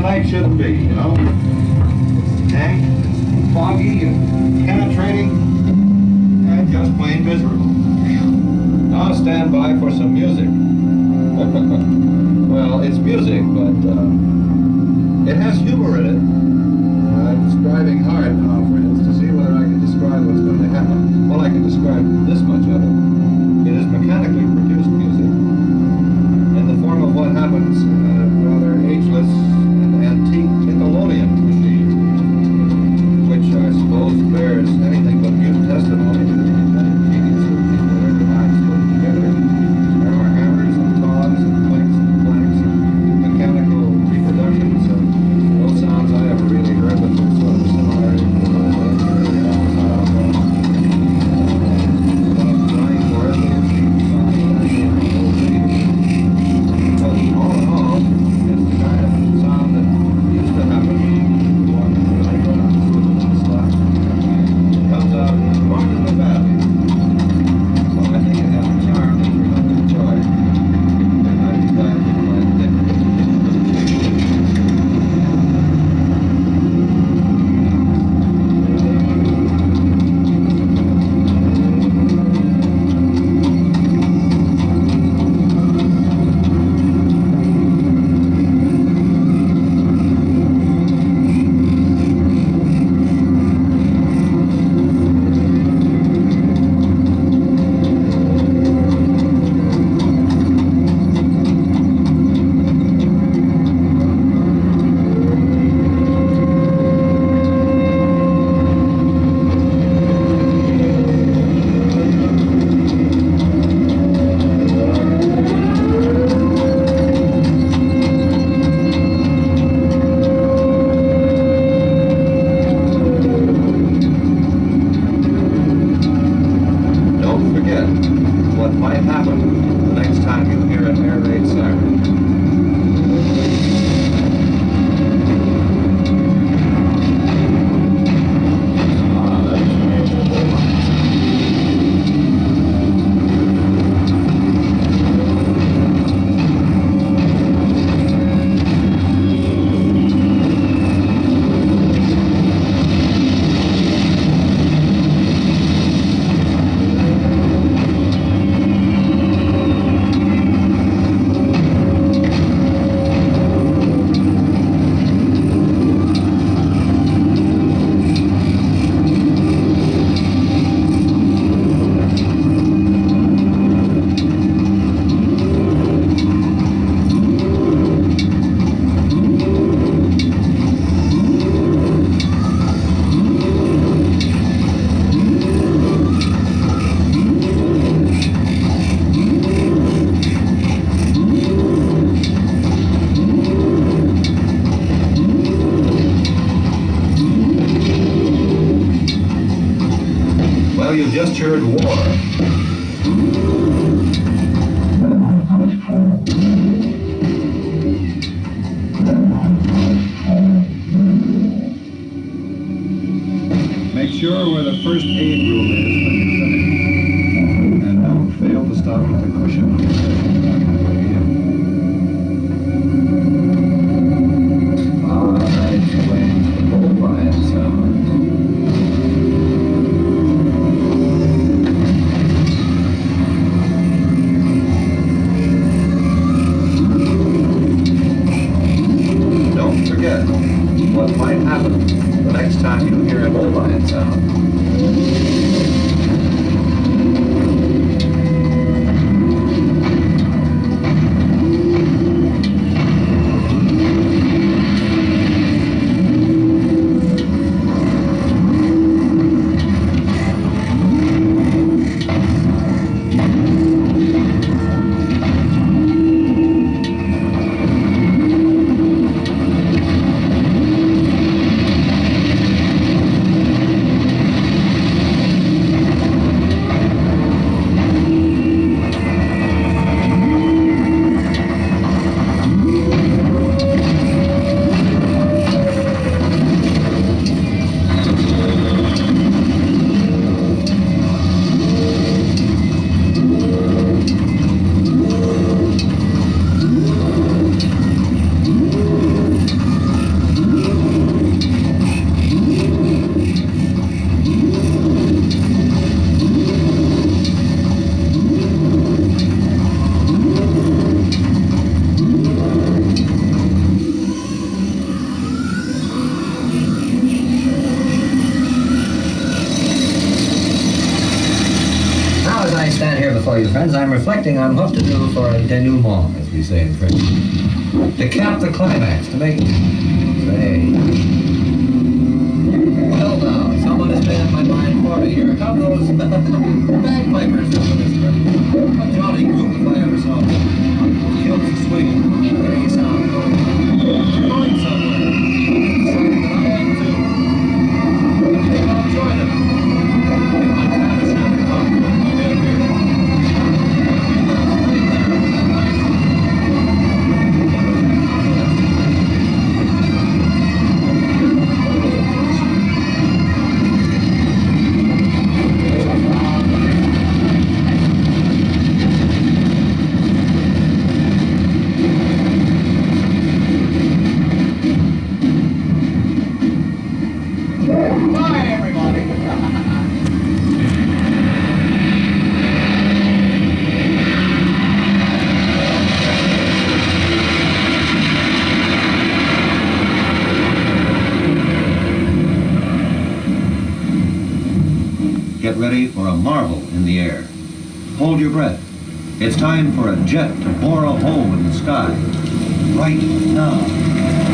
night shouldn't be, you know? Dank, foggy, and penetrating, and just plain miserable. Now stand by for some music. Well, it's music, but it has humor in it. I'm striving hard now, friends, to see whether I can describe what's going to happen. Well, I can describe this much of it. It is mechanically produced music in the form of what happens in a rather ageless and antique Nickelodeon machine, which I suppose bears anything but mute testimony to the inventive genius of people their minds put together. There are hammers and tongs and clinks and planks and mechanical reproductions of no sounds I ever really heard, but there's sort of a similarity to the what might happen the next time you hear an air raid siren. Well, you just heard war. Make sure where the first aid room is when you're finished. And don't fail to stop at the cushion. Explains the bovine sound. Don't forget what might happen the next time you hear a bovine sound. As I'm reflecting on what to do for a denouement, as we say in French. To cap the climax, to make... Say... Well now, someone has made up my mind for me. Here come those bagpipers doing this trip. A jolly group if I ever saw them. Kills swinging. There you sound. They're going somewhere. Something that I am too. I think I'll join them. If my Travis had to come to my name here. Bye, everybody. Get ready for a marvel in the air. Hold your breath. It's time for a jet to bore a hole in the sky. Right now.